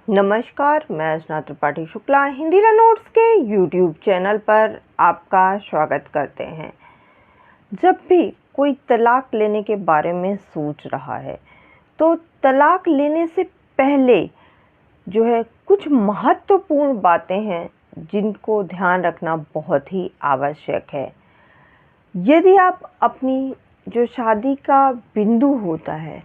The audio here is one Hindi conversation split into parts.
नमस्कार, मैं अर्चना त्रिपाठी शुक्ला हिंदी नोट्स के यूट्यूब चैनल पर आपका स्वागत करते हैं। जब भी कोई तलाक लेने के बारे में सोच रहा है तो तलाक लेने से पहले जो है कुछ महत्वपूर्ण बातें हैं जिनको ध्यान रखना बहुत ही आवश्यक है। यदि आप अपनी जो शादी का बिंदु होता है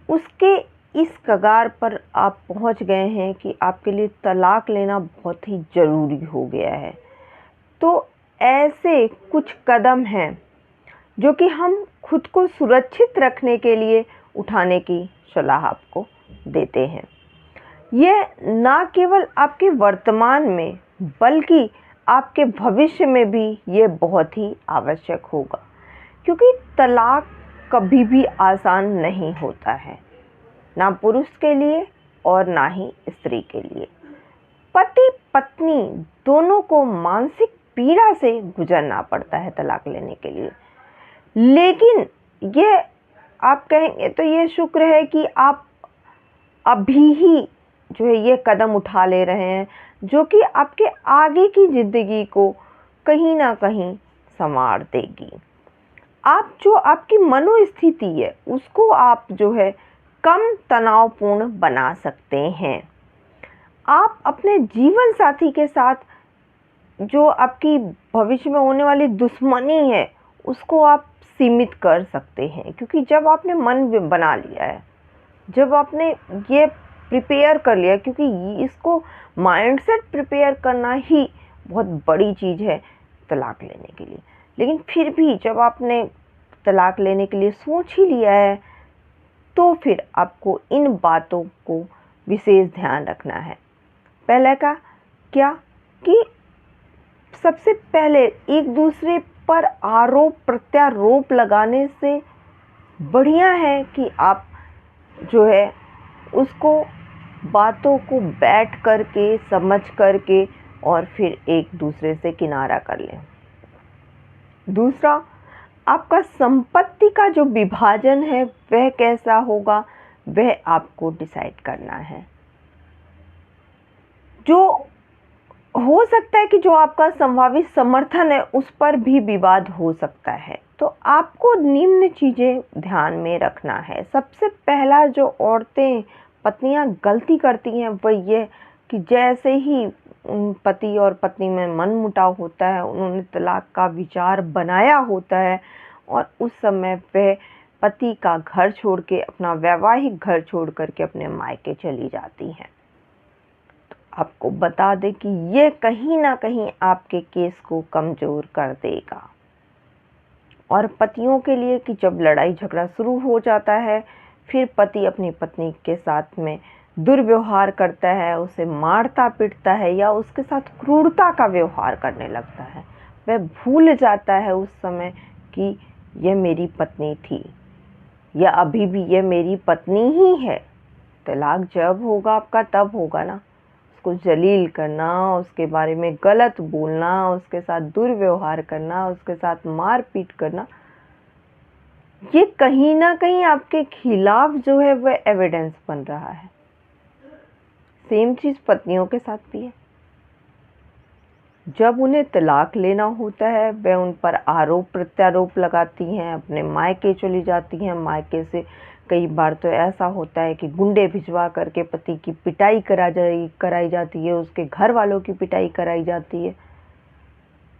उसके इस कगार पर आप पहुंच गए हैं कि आपके लिए तलाक लेना बहुत ही ज़रूरी हो गया है, तो ऐसे कुछ कदम हैं जो कि हम खुद को सुरक्षित रखने के लिए उठाने की सलाह आपको देते हैं। ये ना केवल आपके वर्तमान में बल्कि आपके भविष्य में भी ये बहुत ही आवश्यक होगा, क्योंकि तलाक कभी भी आसान नहीं होता है, ना पुरुष के लिए और ना ही स्त्री के लिए। पति पत्नी दोनों को मानसिक पीड़ा से गुजरना पड़ता है तलाक लेने के लिए। लेकिन ये आप कहेंगे तो ये शुक्र है कि आप अभी ही जो है ये कदम उठा ले रहे हैं, जो कि आपके आगे की ज़िंदगी को कहीं ना कहीं संवार देगी। आप जो आपकी मनोस्थिति है उसको आप जो है कम तनावपूर्ण बना सकते हैं। आप अपने जीवन साथी के साथ जो आपकी भविष्य में होने वाली दुश्मनी है उसको आप सीमित कर सकते हैं, क्योंकि जब आपने मन बना लिया है, जब आपने ये प्रिपेयर कर लिया, क्योंकि इसको माइंडसेट प्रिपेयर करना ही बहुत बड़ी चीज़ है तलाक लेने के लिए। लेकिन फिर भी जब आपने तलाक लेने के लिए सोच ही लिया है तो फिर आपको इन बातों को विशेष ध्यान रखना है। पहले का क्या कि सबसे पहले एक दूसरे पर आरोप प्रत्यारोप लगाने से बढ़िया है कि आप जो है उसको बातों को बैठ करके समझ करके और फिर एक दूसरे से किनारा कर लें। दूसरा, आपका संपत्ति का जो विभाजन है वह कैसा होगा वह आपको डिसाइड करना है। जो हो सकता है कि जो आपका संभावित समर्थन है उस पर भी विवाद हो सकता है, तो आपको निम्न चीज़ें ध्यान में रखना है। सबसे पहला जो औरतें पत्नियां गलती करती हैं वह ये कि जैसे ही पति और पत्नी में मनमुटाव होता है, उन्होंने तलाक का विचार बनाया होता है और उस समय वह पति का घर छोड़ के, अपना वैवाहिक घर छोड़ करके अपने मायके चली जाती हैं। तो आपको बता दें कि ये कहीं ना कहीं आपके केस को कमज़ोर कर देगा। और पतियों के लिए कि जब लड़ाई झगड़ा शुरू हो जाता है, फिर पति अपनी पत्नी के साथ में दुर्व्यवहार करता है, उसे मारता पीटता है या उसके साथ क्रूरता का व्यवहार करने लगता है। वह भूल जाता है उस समय कि यह मेरी पत्नी थी या अभी भी यह मेरी पत्नी ही है। तलाक जब होगा आपका तब होगा ना। उसको जलील करना, उसके बारे में गलत बोलना, उसके साथ दुर्व्यवहार करना, उसके साथ मारपीट करना, ये कहीं ना कहीं आपके खिलाफ जो है वह एविडेंस बन रहा है। सेम चीज़ पत्नियों के साथ भी है। जब उन्हें तलाक लेना होता है वह उन पर आरोप प्रत्यारोप लगाती हैं, अपने मायके चली जाती हैं। मायके से कई बार तो ऐसा होता है कि गुंडे भिजवा करके पति की पिटाई कराई जाती है, उसके घर वालों की पिटाई कराई जाती है।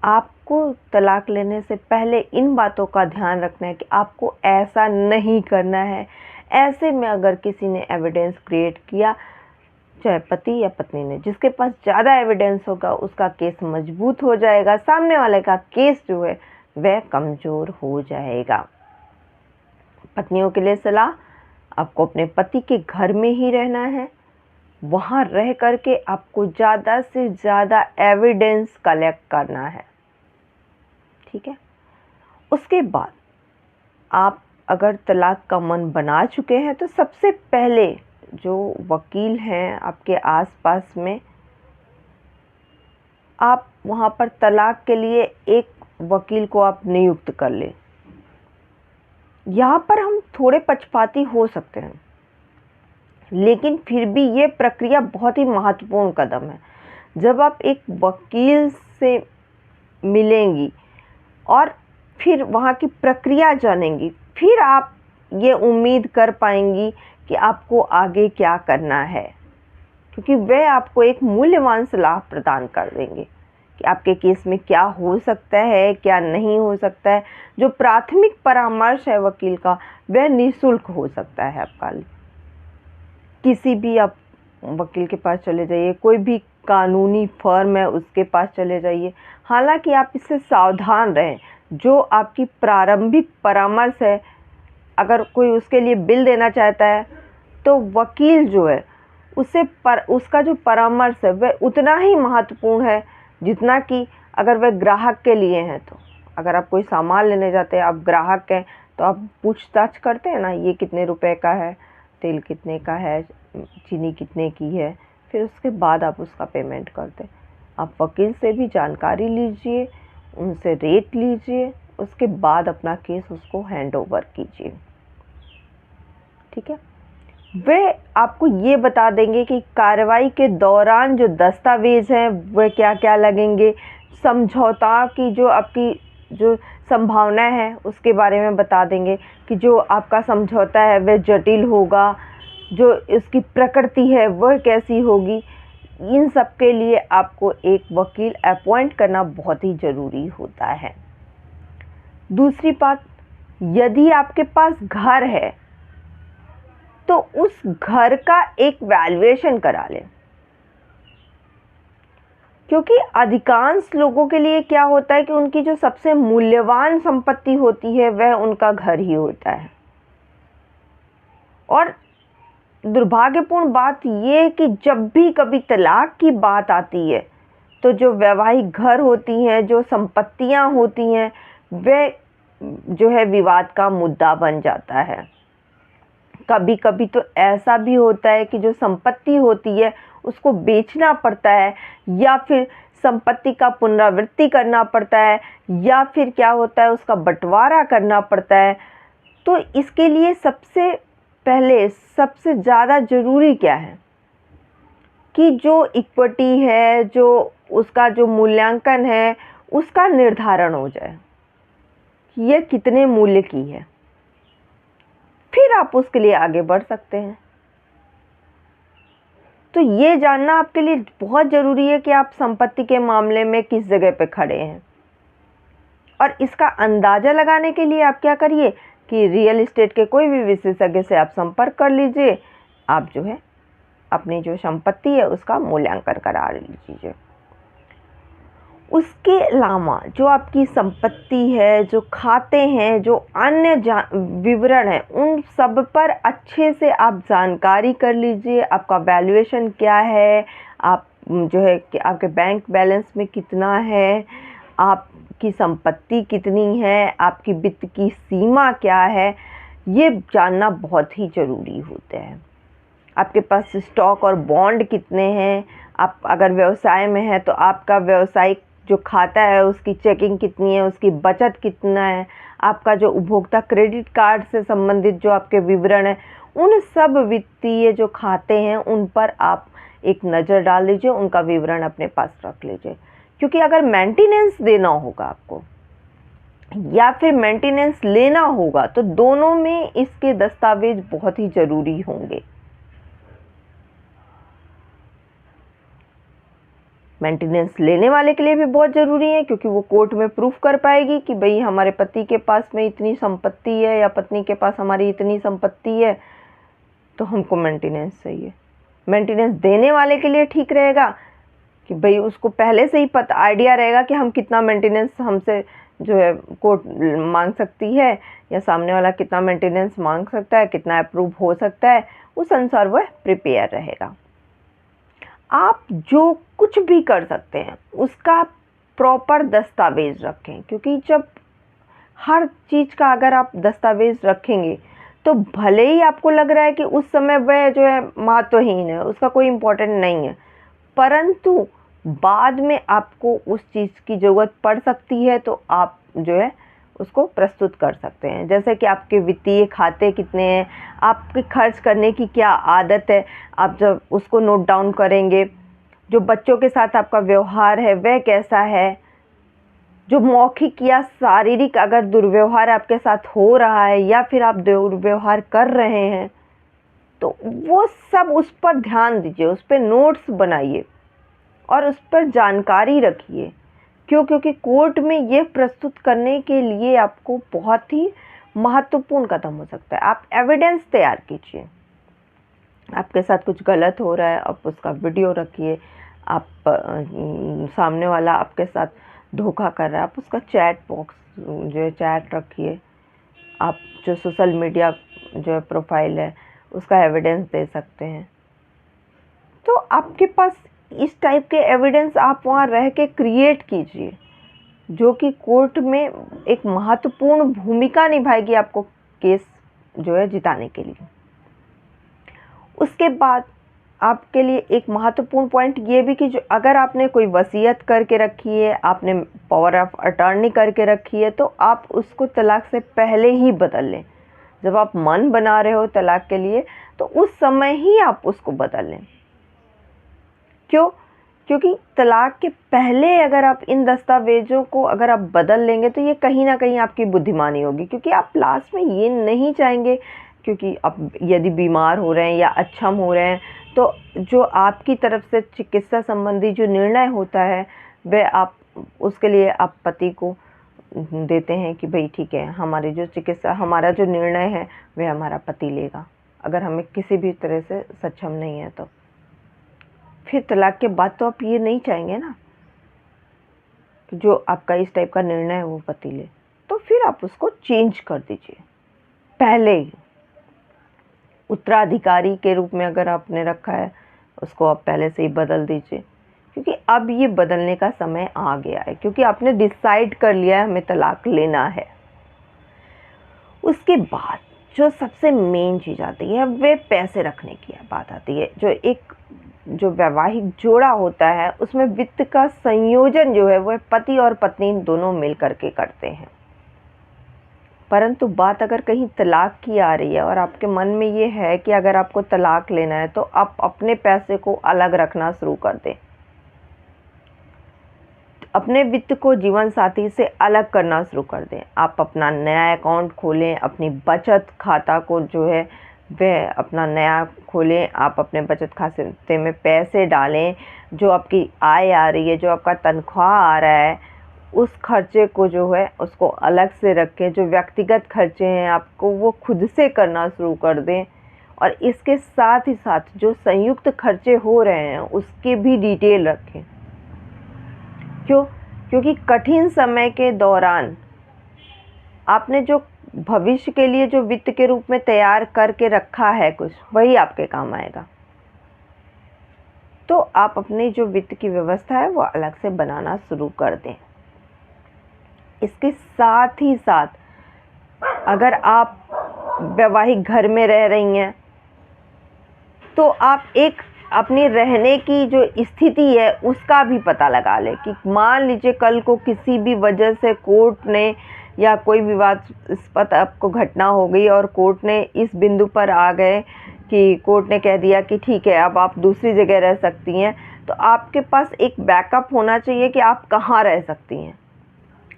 आपको तलाक लेने से पहले इन बातों का ध्यान रखना है कि आपको ऐसा नहीं करना है। ऐसे में अगर किसी ने एविडेंस क्रिएट किया, चाहे पति या पत्नी ने, जिसके पास ज़्यादा एविडेंस होगा उसका केस मजबूत हो जाएगा, सामने वाले का केस जो है वह कमज़ोर हो जाएगा। पत्नियों के लिए सलाह, आपको अपने पति के घर में ही रहना है। वहाँ रह करके आपको ज़्यादा से ज़्यादा एविडेंस कलेक्ट करना है, ठीक है। उसके बाद आप अगर तलाक का मन बना चुके हैं तो सबसे पहले जो वकील हैं आपके आसपास में, आप वहाँ पर तलाक के लिए एक वकील को आप नियुक्त कर लें। यहाँ पर हम थोड़े पक्षपाती हो सकते हैं, लेकिन फिर भी ये प्रक्रिया बहुत ही महत्वपूर्ण कदम है। जब आप एक वकील से मिलेंगी और फिर वहाँ की प्रक्रिया जानेंगी, फिर आप ये उम्मीद कर पाएंगी कि आपको आगे क्या करना है, क्योंकि वे आपको एक मूल्यवान सलाह प्रदान कर देंगे कि आपके केस में क्या हो सकता है, क्या नहीं हो सकता है। जो प्राथमिक परामर्श है वकील का, वह निःशुल्क हो सकता है आपका। किसी भी आप वकील के पास चले जाइए, कोई भी कानूनी फर्म है उसके पास चले जाइए। हालांकि आप इससे सावधान रहें, जो आपकी प्रारंभिक परामर्श है, अगर कोई उसके लिए बिल देना चाहता है तो वकील जो है उसका जो परामर्श है वह उतना ही महत्वपूर्ण है जितना कि अगर वह ग्राहक के लिए है। तो अगर आप कोई सामान लेने जाते हैं, आप ग्राहक हैं, तो आप पूछताछ करते हैं ना, ये कितने रुपए का है, तेल कितने का है, चीनी कितने की है, फिर उसके बाद आप उसका पेमेंट करते हैं। आप वकील से भी जानकारी लीजिए, उनसे रेट लीजिए, उसके बाद अपना केस उसको हैंड ओवर कीजिए। ठीक है, वे आपको ये बता देंगे कि कार्रवाई के दौरान जो दस्तावेज हैं वह क्या क्या लगेंगे, समझौता की जो आपकी जो संभावना है उसके बारे में बता देंगे कि जो आपका समझौता है वह जटिल होगा, जो इसकी प्रकृति है वह कैसी होगी। इन सब के लिए आपको एक वकील अपॉइंट करना बहुत ही ज़रूरी होता है। दूसरी बात, यदि आपके पास घर है तो उस घर का एक वैल्यूएशन करा लें, क्योंकि अधिकांश लोगों के लिए क्या होता है कि उनकी जो सबसे मूल्यवान संपत्ति होती है वह उनका घर ही होता है। और दुर्भाग्यपूर्ण बात यह है कि जब भी कभी तलाक की बात आती है तो जो वैवाहिक घर होती हैं, जो संपत्तियां होती हैं, वह जो है विवाद का मुद्दा बन जाता है। कभी कभी तो ऐसा भी होता है कि जो संपत्ति होती है उसको बेचना पड़ता है, या फिर संपत्ति का पुनरावृत्ति करना पड़ता है, या फिर क्या होता है उसका बंटवारा करना पड़ता है। तो इसके लिए सबसे पहले सबसे ज़्यादा ज़रूरी क्या है कि जो इक्विटी है, जो उसका जो मूल्यांकन है, उसका निर्धारण हो जाए कि यह कितने मूल्य की है, फिर आप उसके लिए आगे बढ़ सकते हैं। तो ये जानना आपके लिए बहुत ज़रूरी है कि आप संपत्ति के मामले में किस जगह पे खड़े हैं। और इसका अंदाज़ा लगाने के लिए आप क्या करिए कि रियल एस्टेट के कोई भी विशेषज्ञ से आप संपर्क कर लीजिए। आप जो है अपनी जो संपत्ति है उसका मूल्यांकन करा लीजिए। उसके अलावा जो आपकी संपत्ति है, जो खाते हैं, जो अन्य विवरण है, उन सब पर अच्छे से आप जानकारी कर लीजिए। आपका वैल्यूएशन क्या है, आप जो है कि आपके बैंक बैलेंस में कितना है, आपकी संपत्ति कितनी है, आपकी वित्त की सीमा क्या है, ये जानना बहुत ही ज़रूरी होता है। आपके पास स्टॉक और बॉन्ड कितने हैं, आप अगर व्यवसाय में है तो आपका व्यवसायिक जो खाता है उसकी चेकिंग कितनी है, उसकी बचत कितना है, आपका जो उपभोक्ता क्रेडिट कार्ड से संबंधित जो आपके विवरण है, उन सब वित्तीय जो खाते हैं उन पर आप एक नज़र डाल लीजिए, उनका विवरण अपने पास रख लीजिए। क्योंकि अगर मेंटेनेंस देना होगा आपको या फिर मेंटेनेंस लेना होगा तो दोनों में इसके दस्तावेज बहुत ही ज़रूरी होंगे। मेंटेनेंस लेने वाले के लिए भी बहुत ज़रूरी है, क्योंकि वो कोर्ट में प्रूफ कर पाएगी कि भाई हमारे पति के पास में इतनी संपत्ति है या पत्नी के पास हमारी इतनी संपत्ति है, तो हमको मेंटेनेंस चाहिए। मेंटेनेंस देने वाले के लिए ठीक रहेगा कि भाई उसको पहले से ही पता आइडिया रहेगा कि हम कितना मेंटेनेंस हमसे जो है कोर्ट मांग सकती है, या सामने वाला कितना मेंटेनेंस मांग सकता है, कितना अप्रूव हो सकता है, उस अनुसार वह प्रिपेयर रहेगा। आप जो कुछ भी कर सकते हैं उसका प्रॉपर दस्तावेज रखें, क्योंकि जब हर चीज़ का अगर आप दस्तावेज रखेंगे तो भले ही आपको लग रहा है कि उस समय वह जो है महत्वहीन है, उसका कोई इम्पोर्टेंट नहीं है, परंतु बाद में आपको उस चीज़ की ज़रूरत पड़ सकती है, तो आप जो है उसको प्रस्तुत कर सकते हैं। जैसे कि आपके वित्तीय खाते कितने हैं, आपके खर्च करने की क्या आदत है, आप जब उसको नोट डाउन करेंगे। जो बच्चों के साथ आपका व्यवहार है वह कैसा है, जो मौखिक या शारीरिक अगर दुर्व्यवहार आपके साथ हो रहा है या फिर आप दुर्व्यवहार कर रहे हैं, तो वो सब उस पर ध्यान दीजिए, उस पर नोट्स बनाइए और उस पर जानकारी रखिए। क्योंकि कोर्ट में ये प्रस्तुत करने के लिए आपको बहुत ही महत्वपूर्ण कदम हो सकता है। आप एविडेंस तैयार कीजिए। आपके साथ कुछ गलत हो रहा है, आप उसका वीडियो रखिए। आप सामने वाला आपके साथ धोखा कर रहा है, आप उसका चैट बॉक्स जो है चैट रखिए। आप जो सोशल मीडिया जो है प्रोफाइल है उसका एविडेंस दे सकते हैं। तो आपके पास इस टाइप के एविडेंस आप वहाँ रह के क्रिएट कीजिए, जो कि कोर्ट में एक महत्वपूर्ण भूमिका निभाएगी आपको केस जो है जिताने के लिए। उसके बाद आपके लिए एक महत्वपूर्ण पॉइंट ये भी कि जो अगर आपने कोई वसीयत करके रखी है, आपने पावर ऑफ अटॉर्नी करके रखी है, तो आप उसको तलाक से पहले ही बदल लें। जब आप मन बना रहे हो तलाक के लिए तो उस समय ही आप उसको बदल लें। क्यों? क्योंकि तलाक के पहले अगर आप इन दस्तावेज़ों को अगर आप बदल लेंगे तो ये कहीं ना कहीं आपकी बुद्धिमानी होगी, क्योंकि आप लास्ट में ये नहीं चाहेंगे, क्योंकि आप यदि बीमार हो रहे हैं या अक्षम हो रहे हैं तो जो आपकी तरफ से चिकित्सा संबंधी जो निर्णय होता है वह आप उसके लिए आप पति को देते हैं कि भाई ठीक है, हमारी जो चिकित्सा हमारा जो निर्णय है वह हमारा पति लेगा, अगर हमें किसी भी तरह से सक्षम नहीं है तो। फिर तलाक के बाद तो आप ये नहीं चाहेंगे ना कि जो आपका इस टाइप का निर्णय है वो पति ले, तो फिर आप उसको चेंज कर दीजिए पहले ही। उत्तराधिकारी के रूप में अगर आपने रखा है उसको आप पहले से ही बदल दीजिए, क्योंकि अब ये बदलने का समय आ गया है, क्योंकि आपने डिसाइड कर लिया है हमें तलाक लेना है। उसके बाद जो सबसे मेन चीज़ आती है वे पैसे रखने की बात आती है। जो वैवाहिक जोड़ा होता है उसमें वित्त का संयोजन जो है वह पति और पत्नी दोनों मिल करके करते हैं। परंतु बात अगर कहीं तलाक की आ रही है और आपके मन में ये है कि अगर आपको तलाक लेना है तो आप अपने पैसे को अलग रखना शुरू कर दें, अपने वित्त को जीवन साथी से अलग करना शुरू कर दें। आप अपना नया अकाउंट खोलें, अपनी बचत खाता को जो है वह अपना नया खोलें, आप अपने बचत खाते में पैसे डालें। जो आपकी आय आ रही है, जो आपका तनख्वाह आ रहा है, उस खर्चे को जो है उसको अलग से रखें। जो व्यक्तिगत खर्चे हैं आपको वो खुद से करना शुरू कर दें, और इसके साथ ही साथ जो संयुक्त खर्चे हो रहे हैं उसकी भी डिटेल रखें। क्यों? क्योंकि कठिन समय के दौरान आपने जो भविष्य के लिए जो वित्त के रूप में तैयार करके रखा है कुछ, वही आपके काम आएगा। तो आप अपने जो वित्त की व्यवस्था है वो अलग से बनाना शुरू कर दें। इसके साथ ही साथ अगर आप वैवाहिक घर में रह रही हैं तो आप एक अपनी रहने की जो स्थिति है उसका भी पता लगा लें कि मान लीजिए कल को किसी भी वजह से कोर्ट ने या कोई विवादास्पद आपको घटना हो गई और कोर्ट ने इस बिंदु पर आ गए कि कोर्ट ने कह दिया कि ठीक है अब आप दूसरी जगह रह सकती हैं, तो आपके पास एक बैकअप होना चाहिए कि आप कहाँ रह सकती हैं।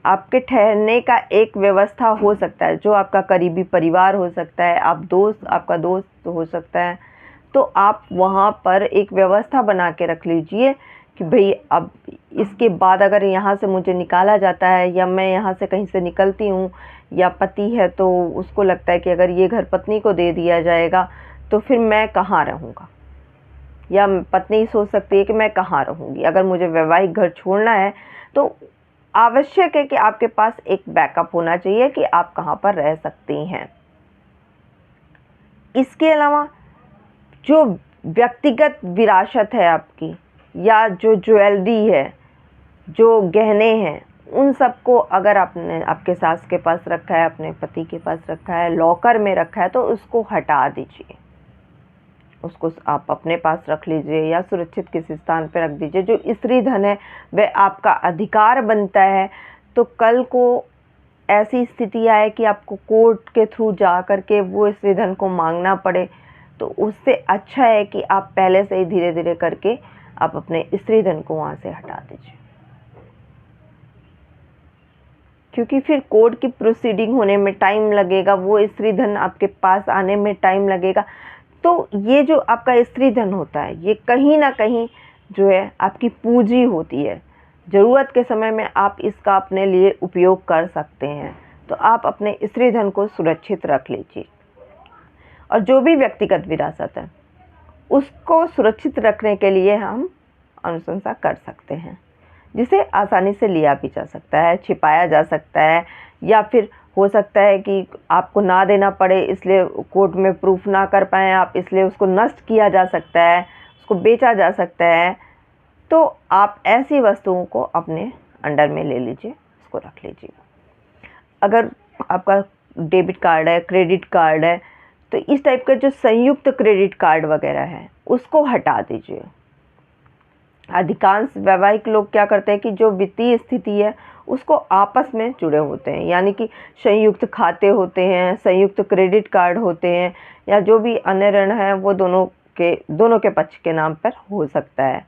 आपके ठहरने का एक व्यवस्था हो सकता है, जो आपका करीबी परिवार हो सकता है, आपका दोस्त हो सकता है, तो आप वहाँ पर एक व्यवस्था बना के रख लीजिए कि भाई अब इसके बाद अगर यहाँ से मुझे निकाला जाता है या मैं यहाँ से कहीं से निकलती हूँ, या पति है तो उसको लगता है कि अगर ये घर पत्नी को दे दिया जाएगा तो फिर मैं कहाँ रहूँगा, या पत्नी सोच सकती है कि मैं कहाँ रहूँगी। अगर मुझे वैवाहिक घर छोड़ना है तो आवश्यक है कि आपके पास एक बैकअप होना चाहिए कि आप कहाँ पर रह सकती हैं। इसके अलावा जो व्यक्तिगत विरासत है आपकी, या जो ज्वेलरी है, जो गहने हैं, उन सबको अगर आपने आपके सास के पास रखा है, अपने पति के पास रखा है, लॉकर में रखा है, तो उसको हटा दीजिए, उसको आप अपने पास रख लीजिए या सुरक्षित किसी स्थान पर रख दीजिए। जो स्त्री धन है वह आपका अधिकार बनता है, तो कल को ऐसी स्थिति आए कि आपको कोर्ट के थ्रू जा कर के वो स्त्री धन को मांगना पड़े, तो उससे अच्छा है कि आप पहले से ही धीरे धीरे करके आप अपने स्त्री धन को वहाँ से हटा दीजिए, क्योंकि फिर कोर्ट की प्रोसीडिंग होने में टाइम लगेगा, वो स्त्री धन आपके पास आने में टाइम लगेगा। तो ये जो आपका स्त्री धन होता है, ये कहीं ना कहीं जो है आपकी पूंजी होती है। ज़रूरत के समय में आप इसका अपने लिए उपयोग कर सकते हैं। तो आप अपने स्त्री धन को सुरक्षित रख लीजिए, और जो भी व्यक्तिगत विरासत है उसको सुरक्षित रखने के लिए हम अनुशंसा कर सकते हैं, जिसे आसानी से लिया भी जा सकता है, छिपाया जा सकता है, या फिर हो सकता है कि आपको ना देना पड़े, इसलिए कोर्ट में प्रूफ ना कर पाएँ आप, इसलिए उसको नष्ट किया जा सकता है, उसको बेचा जा सकता है। तो आप ऐसी वस्तुओं को अपने अंडर में ले लीजिए, उसको रख लीजिए। अगर आपका डेबिट कार्ड है, क्रेडिट कार्ड है, तो इस टाइप का जो संयुक्त क्रेडिट कार्ड वगैरह है उसको हटा दीजिए। अधिकांश वैवाहिक लोग क्या करते हैं कि जो वित्तीय स्थिति है उसको आपस में जुड़े होते हैं, यानी कि संयुक्त खाते होते हैं, संयुक्त क्रेडिट कार्ड होते हैं, या जो भी अन्य ऋण है वो दोनों के पक्ष के नाम पर हो सकता है।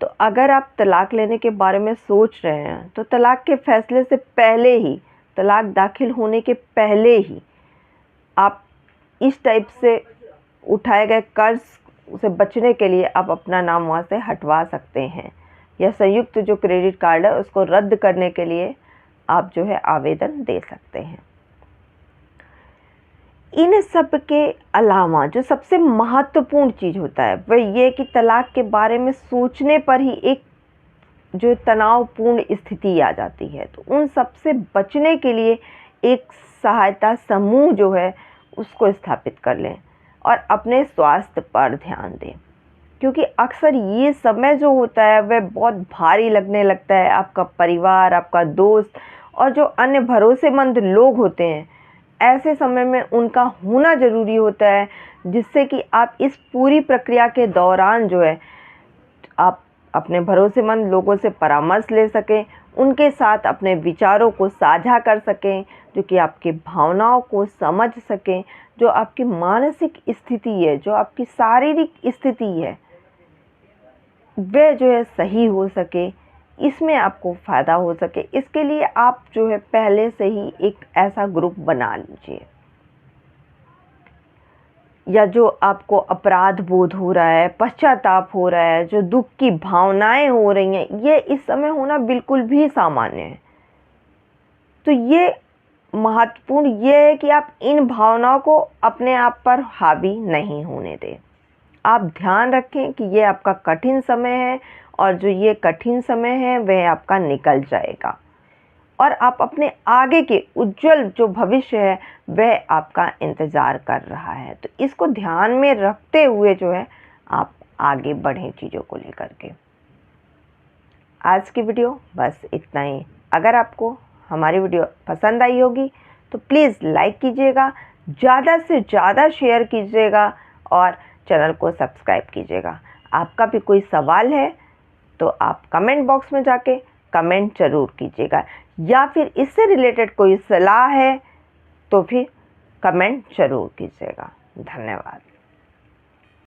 तो अगर आप तलाक लेने के बारे में सोच रहे हैं तो तलाक के फैसले से पहले ही, तलाक दाखिल होने के पहले ही आप इस टाइप से उठाए गए कर्ज से बचने के लिए आप अपना नाम वहाँ से हटवा सकते हैं, या संयुक्त जो क्रेडिट कार्ड है उसको रद्द करने के लिए आप जो है आवेदन दे सकते हैं। इन सब के अलावा जो सबसे महत्वपूर्ण चीज़ होता है वह ये कि तलाक के बारे में सोचने पर ही एक जो तनावपूर्ण स्थिति आ जाती है। तो उन सब से बचने के लिए एक सहायता समूह जो है उसको स्थापित कर लें, और अपने स्वास्थ्य पर ध्यान दें, क्योंकि अक्सर ये समय जो होता है वह बहुत भारी लगने लगता है। आपका परिवार, आपका दोस्त और जो अन्य भरोसेमंद लोग होते हैं, ऐसे समय में उनका होना ज़रूरी होता है, जिससे कि आप इस पूरी प्रक्रिया के दौरान जो है आप अपने भरोसेमंद लोगों से परामर्श ले सकें, उनके साथ अपने विचारों को साझा कर सकें, जो कि आपकी भावनाओं को समझ सकें, जो आपकी मानसिक स्थिति है, जो आपकी शारीरिक स्थिति है, वह जो है सही हो सके, इसमें आपको फ़ायदा हो सके। इसके लिए आप जो है पहले से ही एक ऐसा ग्रुप बना लीजिए, या जो आपको अपराध बोध हो रहा है, पश्चाताप हो रहा है, जो दुख की भावनाएं हो रही हैं, ये इस समय होना बिल्कुल भी सामान्य है। तो ये महत्वपूर्ण ये है कि आप इन भावनाओं को अपने आप पर हावी नहीं होने दें। आप ध्यान रखें कि ये आपका कठिन समय है, और जो ये कठिन समय है वह आपका निकल जाएगा, और आप अपने आगे के उज्जवल जो भविष्य है वह आपका इंतज़ार कर रहा है। तो इसको ध्यान में रखते हुए जो है आप आगे बढ़ें चीज़ों को लेकर के। आज की वीडियो बस इतना ही। अगर आपको हमारी वीडियो पसंद आई होगी तो प्लीज़ लाइक कीजिएगा, ज़्यादा से ज़्यादा शेयर कीजिएगा, और चैनल को सब्सक्राइब कीजिएगा। आपका भी कोई सवाल है तो आप कमेंट बॉक्स में जाके कमेंट ज़रूर कीजिएगा, या फिर इससे रिलेटेड कोई सलाह है तो फिर कमेंट ज़रूर कीजिएगा। धन्यवाद।